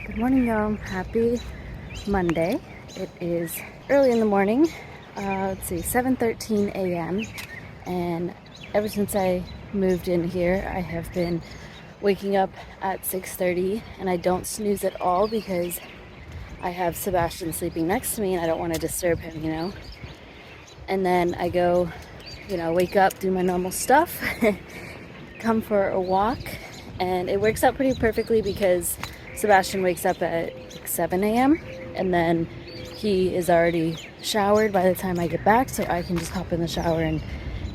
Good morning, y'all. Happy Monday. It is early in the morning. Let's see, 7:13 a.m. And ever since I moved in here, I have been waking up at 6:30, and I don't snooze at all because I have Sebastian sleeping next to me and I don't want to disturb him. And then I go, wake up, do my normal stuff, come for a walk, and it works out pretty perfectly because Sebastian wakes up at 7 a.m. and then he is already showered by the time I get back, so I can just hop in the shower and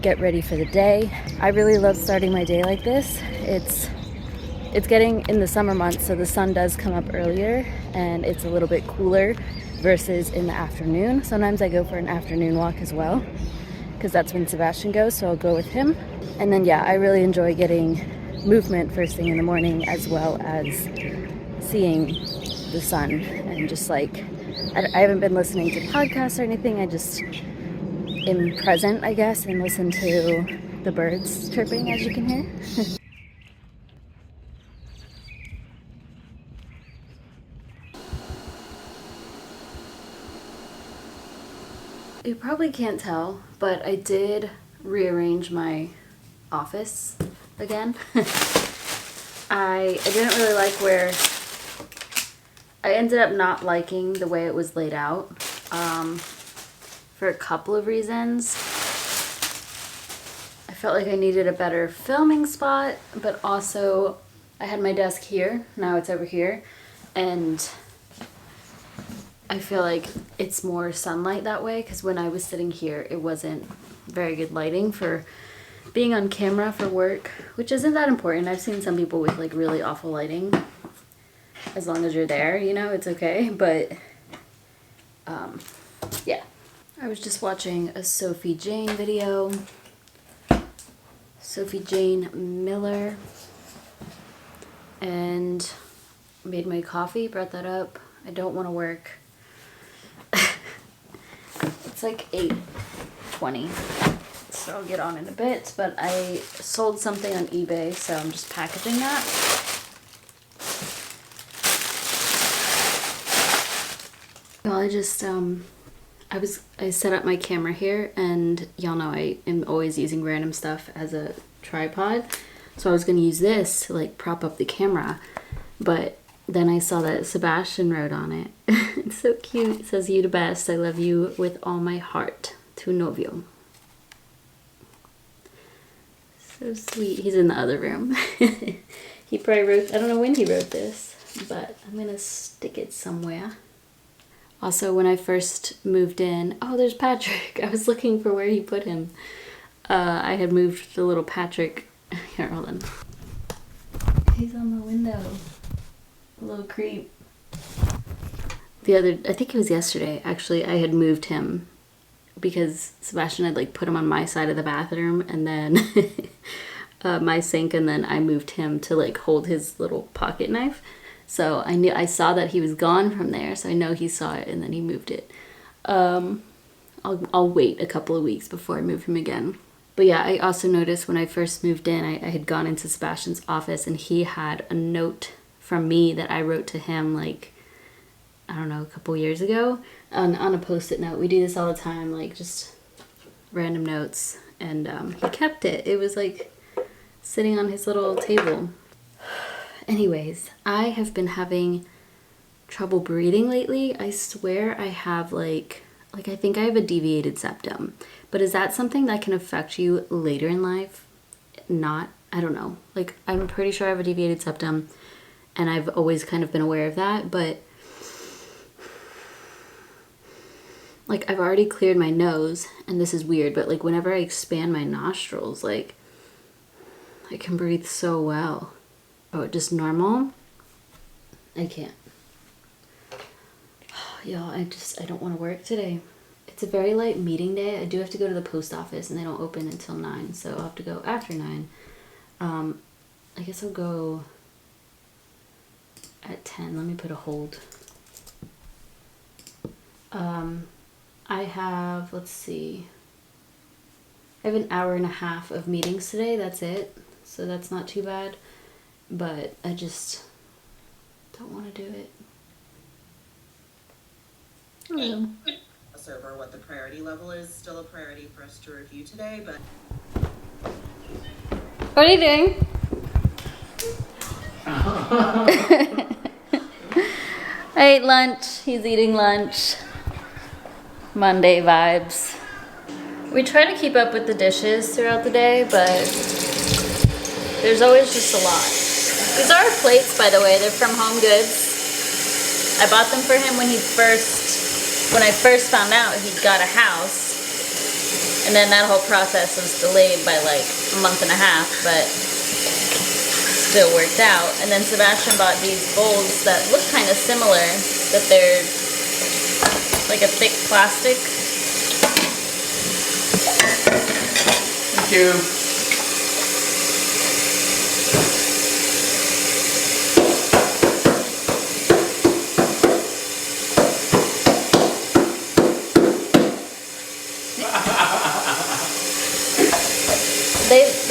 get ready for the day. I really love starting my day like this. It's getting in the summer months, so the sun does come up earlier and it's a little bit cooler versus in the afternoon. Sometimes I go for an afternoon walk as well because that's when Sebastian goes, so I'll go with him. And then I really enjoy getting movement first thing in the morning, as well as seeing the sun and just I haven't been listening to podcasts or anything. I just am present, I guess, and listen to the birds chirping, as you can hear. You probably can't tell, but I did rearrange my office again. I didn't really like where I ended up not liking the way it was laid out for a couple of reasons. I felt like I needed a better filming spot, but also I had my desk here, now it's over here, and I feel like it's more sunlight that way, because when I was sitting here it wasn't very good lighting for being on camera for work, which isn't that important. I've seen some people with really awful lighting. As long as you're there, it's okay. But yeah. I was just watching a Sophie Jane video. Sophie Jane Miller. And made my coffee, brought that up. I don't want to work. It's like 8:20. So I'll get on in a bit, but I sold something on eBay, so I'm just packaging that. Well, I set up my camera here, and y'all know I am always using random stuff as a tripod. So I was gonna use this to prop up the camera, but then I saw that Sebastian wrote on it. It's so cute. It says, "You the best. I love you with all my heart. Tu novio." So sweet. He's in the other room. He probably wrote, I don't know when he wrote this, but I'm gonna stick it somewhere. Also, when I first moved in, oh, there's Patrick. I was looking for where he put him. I had moved the little Patrick. Here, hold on. He's on the window. A little creep. I think it was yesterday, actually, I had moved him because Sebastian had put him on my side of the bathroom, and then my sink, and then I moved him to hold his little pocket knife. So I saw that he was gone from there, so I know he saw it and then he moved it. I'll wait a couple of weeks before I move him again. But yeah, I also noticed when I first moved in, I had gone into Sebastian's office and he had a note from me that I wrote to him I don't know, a couple years ago on a post-it note. We do this all the time, just random notes, and he kept it. It was sitting on his little table. Anyways, I have been having trouble breathing lately. I swear I have I think I have a deviated septum. But is that something that can affect you later in life? Not, I don't know. I'm pretty sure I have a deviated septum, and I've always kind of been aware of that, but I've already cleared my nose, and this is weird, but whenever I expand my nostrils, I can breathe so well. Oh, just normal? I can't. Y'all, I don't want to work today. It's a very light meeting day. I do have to go to the post office, and they don't open until 9, so I'll have to go after 9. I guess I'll go at 10. Let me put a hold. I have, let's see, I have an hour and a half of meetings today. That's it. So that's not too bad. But I just don't want to do it. Hello. Us over what the priority level is. Still a priority for us to review today, but What are you doing? I ate lunch. He's eating lunch. Monday vibes. We try to keep up with the dishes throughout the day, but there's always just a lot. These are our plates, by the way. They're from Home Goods. I bought them for him when I first found out he'd got a house. And then that whole process was delayed by like a month and a half, but still worked out. And then Sebastian bought these bowls that look kind of similar, but they're like a thick plastic. Thank you.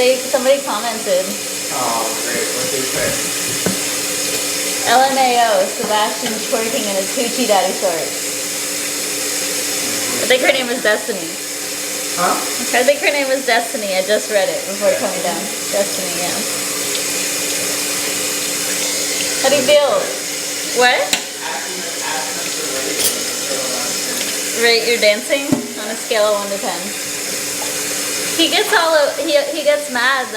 Somebody commented. Oh, great. What did they say? LMAO, Sebastian twerking in his Hoochie Daddy shorts. I think her name was Destiny. Huh? I think her name was Destiny. I just read it before coming down. Destiny, yeah. How do you feel? What? Rate your dancing on a scale of 1 to 10. He gets he gets mad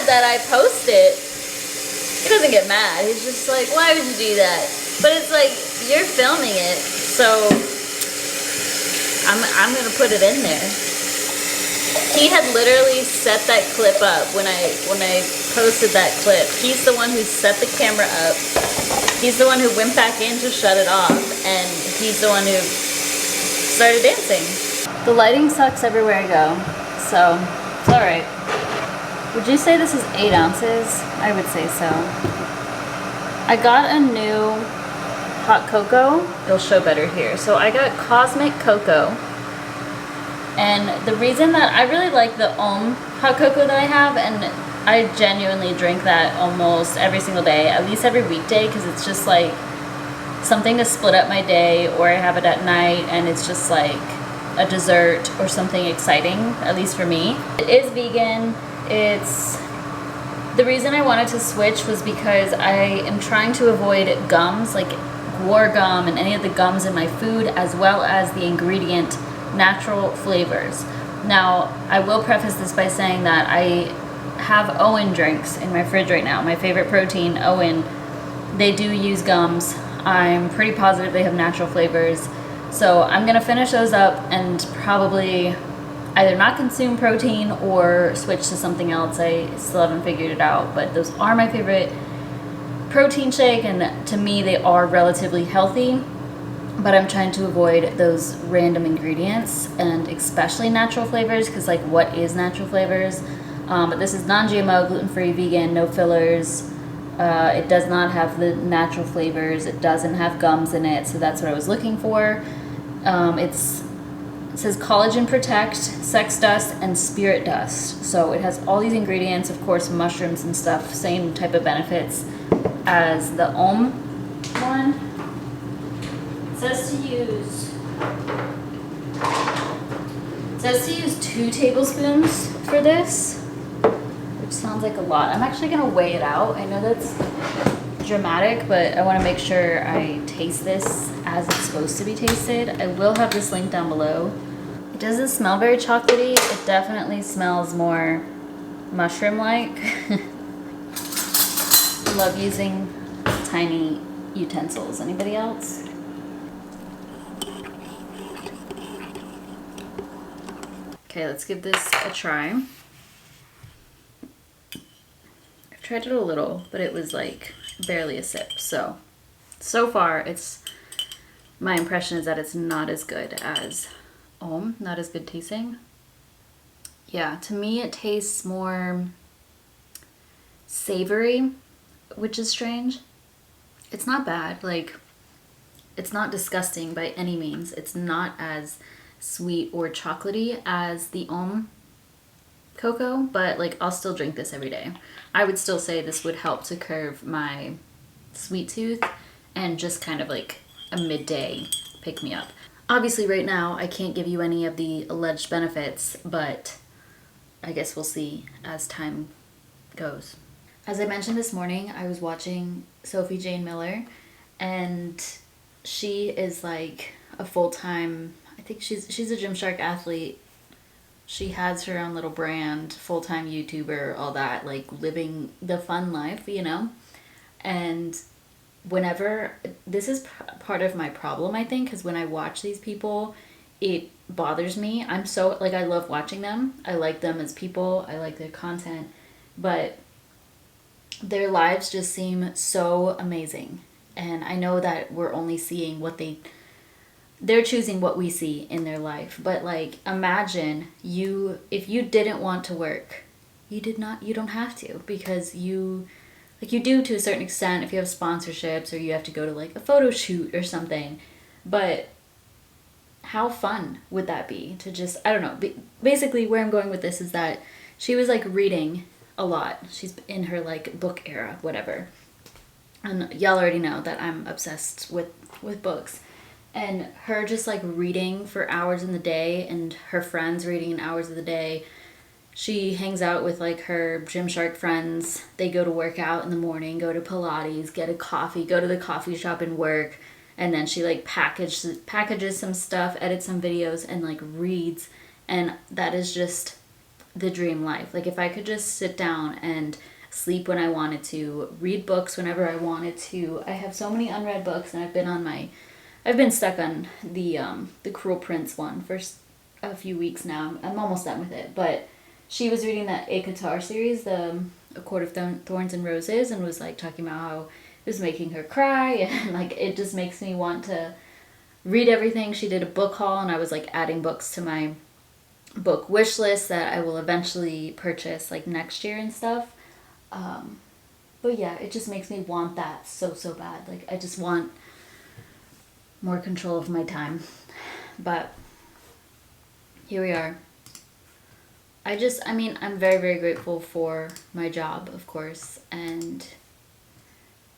that I post it. He doesn't get mad. He's just like, why would you do that? But it's like, you're filming it, so I'm gonna put it in there. He had literally set that clip up when I posted that clip. He's the one who set the camera up. He's the one who went back in to shut it off, and he's the one who started dancing. The lighting sucks everywhere I go, so it's alright. Would you say this is 8 ounces? I would say so. I got a new hot cocoa. It'll show better here. So I got Cosmic Cocoa. And the reason that I really like the hot cocoa that I have, and I genuinely drink that almost every single day, at least every weekday, because it's just like something to split up my day, or I have it at night and it's just like a dessert or something exciting, at least for me. It is vegan. The reason I wanted to switch was because I am trying to avoid gums, like guar gum and any of the gums in my food, as well as the ingredient natural flavors. Now, I will preface this by saying that I have Owen drinks in my fridge right now. My favorite protein, Owen, they do use gums. I'm pretty positive they have natural flavors. So I'm gonna finish those up and probably either not consume protein or switch to something else. I still haven't figured it out, but those are my favorite protein shake, and to me they are relatively healthy, but I'm trying to avoid those random ingredients, and especially natural flavors, because like, what is natural flavors? But this is non-GMO, gluten-free, vegan, no fillers. It does not have the natural flavors. It doesn't have gums in it, so that's what I was looking for. It says collagen protect, sex dust, and spirit dust. So it has all these ingredients, of course, mushrooms and stuff, same type of benefits as the one. It says to use 2 tablespoons for this, which sounds like a lot. I'm actually gonna weigh it out. I know that's dramatic, but I wanna make sure I taste this as it's supposed to be tasted. I will have this link down below. It doesn't smell very chocolatey. It definitely smells more mushroom-like. I love using tiny utensils. Anybody else? Okay, let's give this a try. I've tried it a little, but it was like barely a sip. So far, my impression is that it's not as good as not as good tasting. Yeah, to me it tastes more savory, which is strange. It's not bad, like, it's not disgusting by any means. It's not as sweet or chocolatey as the cocoa, but like, I'll still drink this every day. I would still say this would help to curb my sweet tooth and just kind of like a midday pick me up. Obviously right now I can't give you any of the alleged benefits, but I guess we'll see as time goes. As I mentioned this morning, I was watching Sophie Jane Miller, and she is like a full-time, I think she's a Gymshark athlete. She has her own little brand, full-time YouTuber, all that, like living the fun life, you know? And whenever, this is part of my problem, I think, because when I watch these people, it bothers me. I'm so, like, I love watching them. I like them as people. I like their content. But their lives just seem so amazing. And I know that we're only seeing what they're choosing what we see in their life. But, like, imagine if you didn't want to work, you don't have to, because you do to a certain extent if you have sponsorships or you have to go to like a photo shoot or something. But how fun would that be to just, I don't know. Basically where I'm going with this is that she was like reading a lot. She's in her like book era, whatever. And y'all already know that I'm obsessed with books. And her just like reading for hours in the day, and her friends reading in hours of the day. She hangs out with like her Gymshark friends. They go to work out in the morning, go to Pilates, get a coffee, go to the coffee shop and work. And then she like packages some stuff, edits some videos, and like reads. And that is just the dream life. Like if I could just sit down and sleep when I wanted to, read books whenever I wanted to. I have so many unread books, and I've been stuck on the Cruel Prince one for a few weeks now. I'm almost done with it, but she was reading that A Qatar series, A Court of Thorns and Roses, and was like talking about how it was making her cry, and like it just makes me want to read everything. She did a book haul, and I was like adding books to my book wish list that I will eventually purchase like next year and stuff. But yeah, it just makes me want that so bad. Like I just want more control of my time. But here we are. I'm very, very grateful for my job, of course, and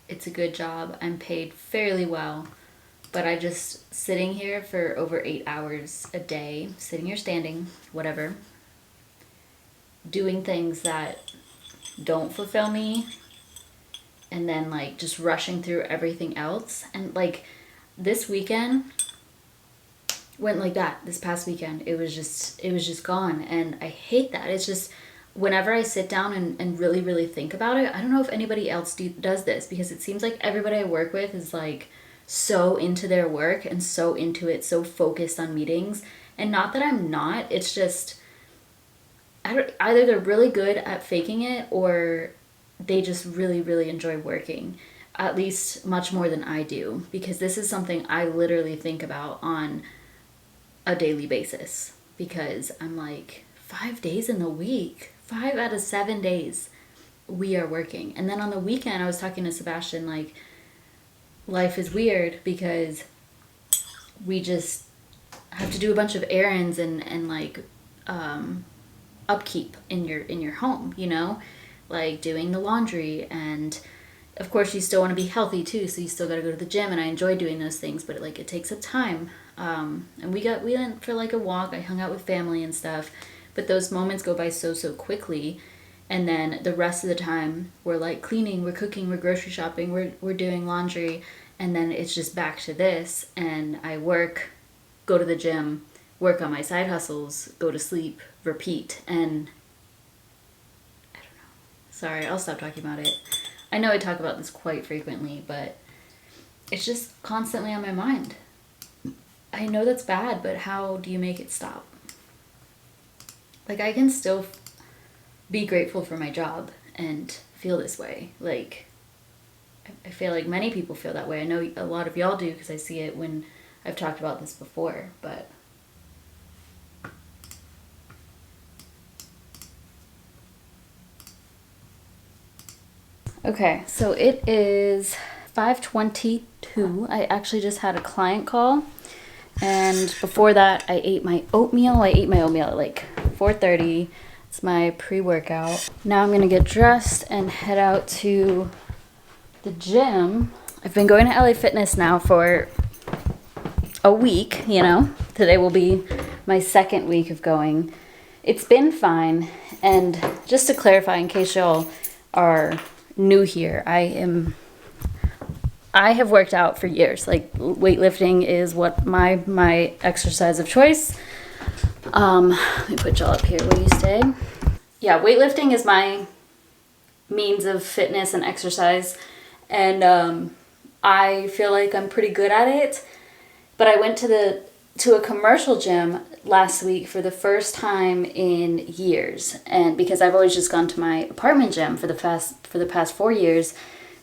it's a good job. I'm paid fairly well, but I just sitting here for over 8 hours a day, sitting or standing, whatever, doing things that don't fulfill me, and then like just rushing through everything else. And like this weekend went like that. This past weekend it was just gone, and I hate that. It's just whenever I sit down and really think about it, I don't know if anybody else does this, because it seems like everybody I work with is like so into their work and so into it, so focused on meetings. And not that I'm not, it's just either they're really good at faking it, or they just really enjoy working, at least much more than I do, because this is something I literally think about on a daily basis, because I'm like 5 days in the week, 5 out of 7 days we are working. And then on the weekend I was talking to Sebastian, like life is weird because we just have to do a bunch of errands and like upkeep in your home, you know, like doing the laundry, and of course you still want to be healthy too, so you still got to go to the gym, and I enjoy doing those things, but it takes up time. And we went for like a walk. I hung out with family and stuff, but those moments go by so quickly. And then the rest of the time we're like cleaning, we're cooking, we're grocery shopping, we're doing laundry, and then it's just back to this. And I work, go to the gym, work on my side hustles, go to sleep, repeat. And I don't know. Sorry, I'll stop talking about it. I know I talk about this quite frequently, but it's just constantly on my mind. I know that's bad, but how do you make it stop? Like, I can still be grateful for my job and feel this way. Like, I feel like many people feel that way. I know a lot of y'all do, because I see it when I've talked about this before, but okay, so it is 5:22. I actually just had a client call, and before that I ate my oatmeal. I ate my oatmeal at like 4:30. It's my pre-workout. Now I'm gonna get dressed and head out to The gym, I've been going to LA Fitness now for a week, you know. Today will be my second week of going. It's been fine. And just to clarify, in case y'all are new here, I have worked out for years. Like, weightlifting is what my exercise of choice. Let me put y'all up here where you stay. Yeah, weightlifting is my means of fitness and exercise, and I feel like I'm pretty good at it. But I went to a commercial gym last week for the first time in years, and because I've always just gone to my apartment gym for the past 4 years,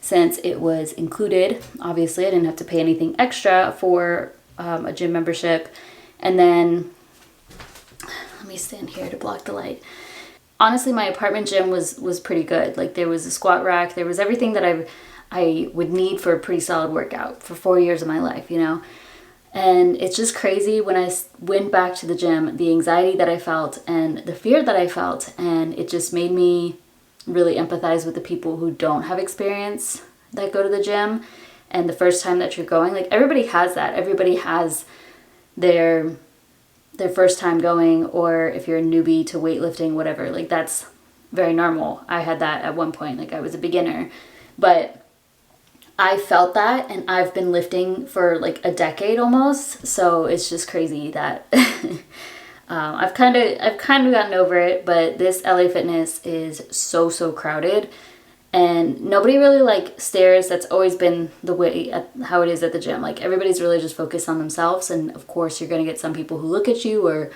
since it was included. Obviously, I didn't have to pay anything extra for a gym membership. And then let me stand here to block the light. Honestly, my apartment gym was pretty good. Like, there was a squat rack, there was everything that I would need for a pretty solid workout for 4 years of my life, you know? And it's just crazy when I went back to the gym, the anxiety that I felt and the fear that I felt, and it just made me really empathize with the people who don't have experience that go to the gym. And the first time that you're going, like, everybody has that. Everybody has their first time going, or if you're a newbie to weightlifting, whatever, like, that's very normal. I had that at one point, like, I was a beginner, but I felt that, and I've been lifting for like a decade almost, so it's just crazy that I've kind of gotten over it. But this LA Fitness is so crowded, and nobody really like stares. That's always been the way how it is at the gym. Like, everybody's really just focused on themselves, and of course you're gonna get some people who look at you or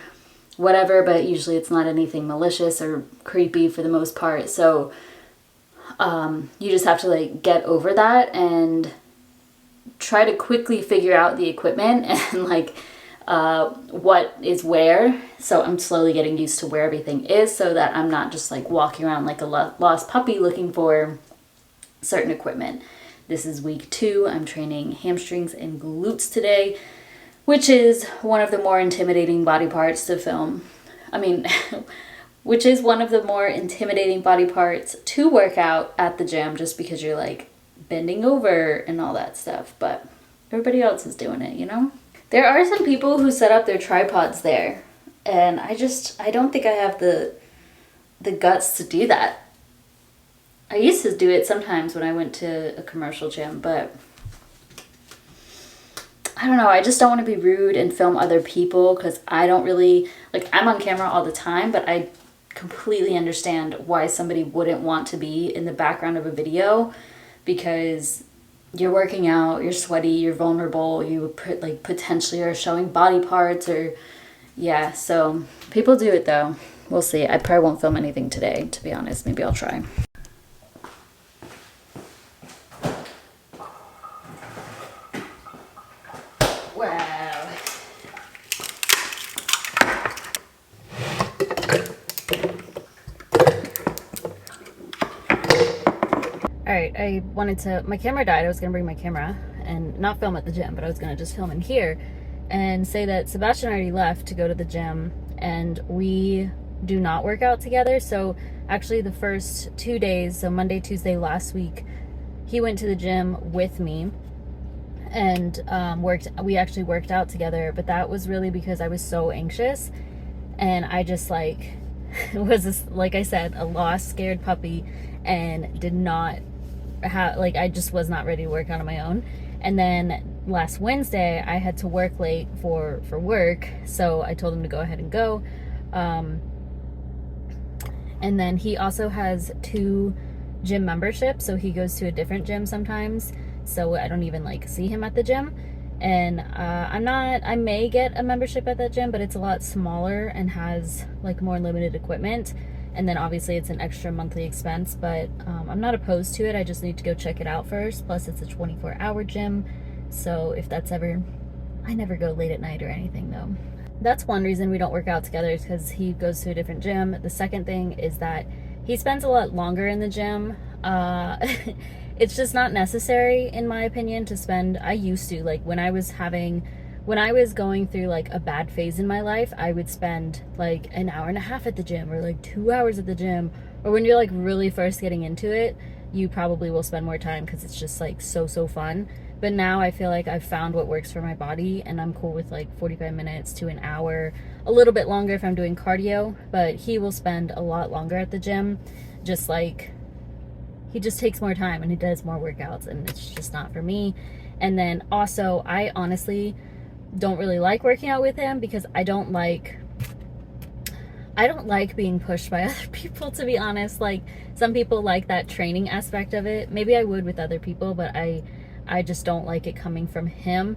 whatever, but usually it's not anything malicious or creepy for the most part. So you just have to like get over that and try to quickly figure out the equipment and like what is where. So I'm slowly getting used to where everything is, so that I'm not just like walking around like a lost puppy looking for certain equipment. This is week 2. I'm training hamstrings and glutes today, which is one of the more intimidating body parts to film. I mean, which is one of the more intimidating body parts to work out at the gym, just because you're like bending over and all that stuff. But everybody else is doing it, you know? There are some people who set up their tripods there, and I don't think I have the guts to do that. I used to do it sometimes when I went to a commercial gym, but I don't know, I just don't want to be rude and film other people, because I don't really, like, I'm on camera all the time, but I completely understand why somebody wouldn't want to be in the background of a video, because you're working out, you're sweaty, you're vulnerable, you potentially are showing body parts, or yeah, so people do it though. We'll see. I probably won't film anything today, to be honest. Maybe I'll try. Wow. Alright, my camera died. I was gonna bring my camera and not film at the gym, but I was gonna just film in here and say that Sebastian already left to go to the gym, and we do not work out together. So actually the first 2 days, so Monday, Tuesday last week, he went to the gym with me and we actually worked out together, but that was really because I was so anxious, and I just like was this, like I said, a lost, scared puppy, and did not have, like, I just was not ready to work out on my own. And then last Wednesday I had to work late for work, so I told him to go ahead and go. And then he also has 2 gym memberships, so he goes to a different gym sometimes, so I don't even like see him at the gym. And I may get a membership at that gym, but it's a lot smaller and has like more limited equipment, and then obviously it's an extra monthly expense, but I'm not opposed to it. I just need to go check it out first. Plus it's a 24-hour gym, so if that's ever, I never go late at night or anything though. That's one reason we don't work out together, is because he goes to a different gym. The second thing is that he spends a lot longer in the gym. It's just not necessary, in my opinion, to spend. I used to, like, when I was going through like a bad phase in my life, I would spend like an hour and a half at the gym, or like 2 hours at the gym, or when you're like really first getting into it, you probably will spend more time because it's just like so fun. But now I feel like I've found what works for my body, and I'm cool with like 45 minutes to an hour, a little bit longer if I'm doing cardio. But he will spend a lot longer at the gym, just like he just takes more time and he does more workouts, and it's just not for me. And then also, I honestly don't really like working out with him because I don't like being pushed by other people, to be honest. Like, some people like that training aspect of it. Maybe I would with other people, but I just don't like it coming from him.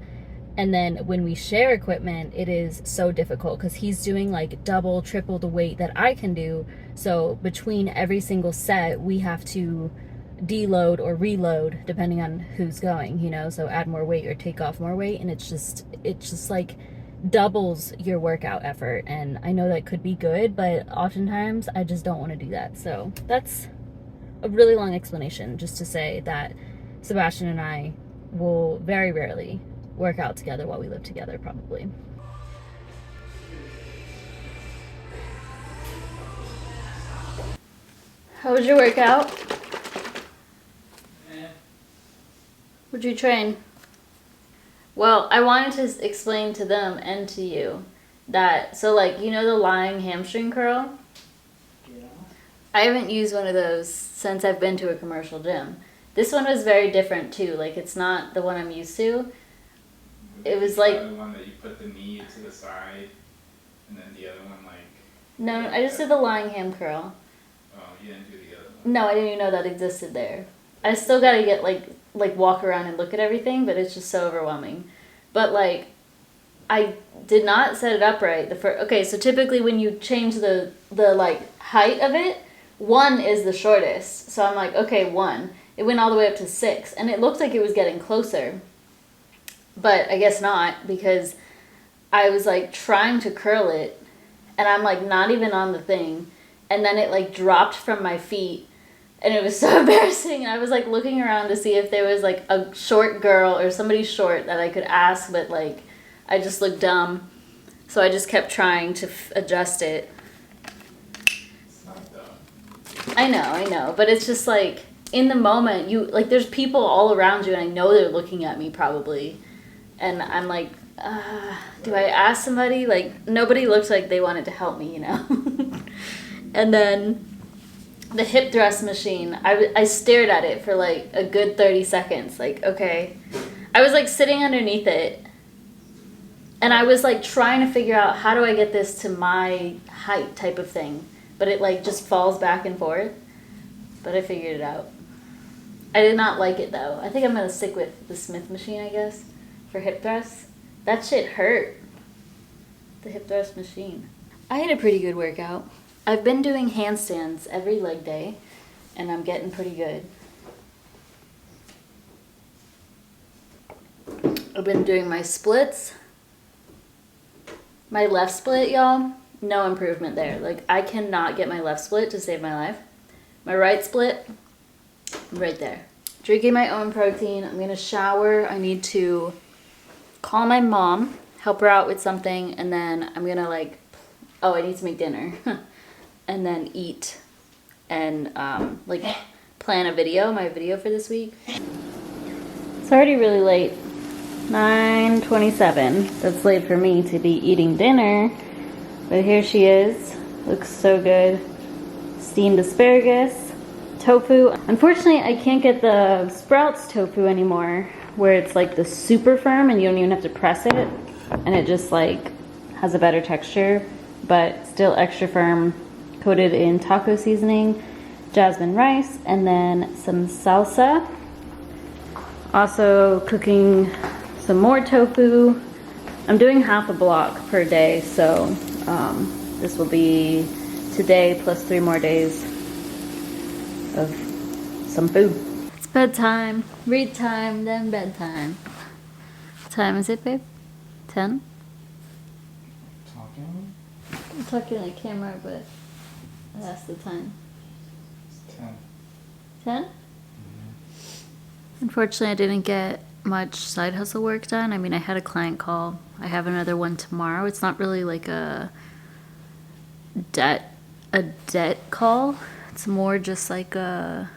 And then when we share equipment, it is so difficult because he's doing like double, triple the weight that I can do. So between every single set, we have to deload or reload depending on who's going, you know, so add more weight or take off more weight, and it's just like doubles your workout effort. And I know that could be good, but oftentimes I just don't want to do that. So that's a really long explanation just to say that Sebastian and I will very rarely work out together while we live together, probably. How was your workout? Would you train? Well, I wanted to explain to them and to you that, so like, you know the lying hamstring curl? Yeah. I haven't used one of those since I've been to a commercial gym. This one was very different too. Like, it's not the one I'm used to. It was like the one that you put the knee to the side, and then the other one like. No, I just did the lying ham curl. Oh, you didn't do the other one. No, I didn't even know that existed there. I still gotta get like walk around and look at everything, but it's just so overwhelming. But like, I did not set it up right. Okay, so typically when you change the like height of it, 1 is the shortest. So I'm like, okay, 1. It went all the way up to 6, and it looked like it was getting closer. But I guess not, because I was like trying to curl it, and I'm like not even on the thing, and then it like dropped from my feet, and it was so embarrassing. And I was like looking around to see if there was like a short girl or somebody short that I could ask, but like I just looked dumb, so I just kept trying to adjust it. It's not dumb. I know, but it's just like in the moment, you like there's people all around you, and I know they're looking at me probably. And I'm like, do I ask somebody? Like, nobody looked like they wanted to help me, you know? And then the hip thrust machine, I stared at it for like a good 30 seconds. Like, okay. I was like sitting underneath it. And I was like trying to figure out, how do I get this to my height type of thing? But it like just falls back and forth. But I figured it out. I did not like it though. I think I'm going to stick with the Smith machine, I guess. For hip thrusts. That shit hurt. The hip thrust machine. I had a pretty good workout. I've been doing handstands every leg day, and I'm getting pretty good. I've been doing my splits. My left split, y'all, no improvement there. Like, I cannot get my left split to save my life. My right split, right there. Drinking my own protein. I'm gonna shower. I need to call my mom, help her out with something, and then I'm gonna like, I need to make dinner, and then eat, and like plan my video for this week. It's already really late, 9:27. That's late for me to be eating dinner, but here she is. Looks so good. Steamed asparagus, tofu. Unfortunately, I can't get the Sprouts tofu anymore, where it's like the super firm and you don't even have to press it, and it just like has a better texture, but still extra firm, coated in taco seasoning, jasmine rice, and then some salsa. Also cooking some more tofu. I'm doing half a block per day, so this will be today plus 3 more days of some food. It's bedtime, read time, then bedtime. What time is it, babe? 10? Talking? I'm talking to the camera, but that's the time. It's 10. 10? Mm-hmm. Unfortunately, I didn't get much side hustle work done. I mean, I had a client call. I have another one tomorrow. It's not really like a debt call. It's more just like a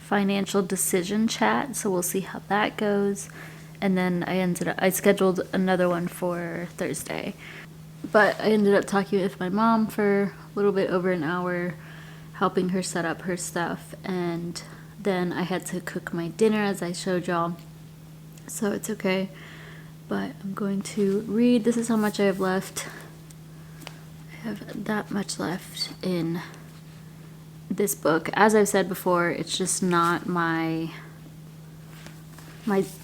financial decision chat, so we'll see how that goes. And then I scheduled another one for Thursday. But I ended up talking with my mom for a little bit over an hour, helping her set up her stuff, and then I had to cook my dinner as I showed y'all, so it's okay. But I'm going to read. This is how much I have left. I have that much left in this book. As I've said before, it's just not my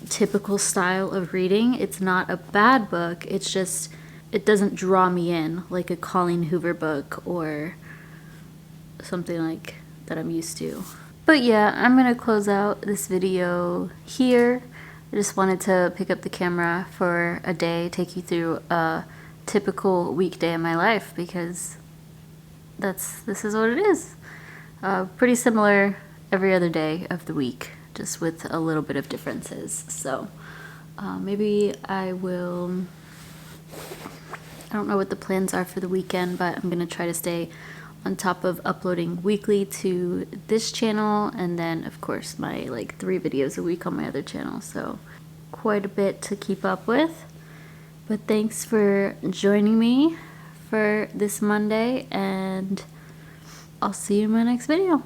typical style of reading. It's not a bad book, it's just it doesn't draw me in like a Colleen Hoover book or something like that I'm used to. But yeah, I'm gonna close out this video here. I just wanted to pick up the camera for a day, take you through a typical weekday in my life, because this is what it is. Pretty similar every other day of the week, just with a little bit of differences. So maybe I don't know what the plans are for the weekend, but I'm gonna try to stay on top of uploading weekly to this channel, and then of course my like 3 videos a week on my other channel, so quite a bit to keep up with. But thanks for joining me for this Monday, and I'll see you in my next video.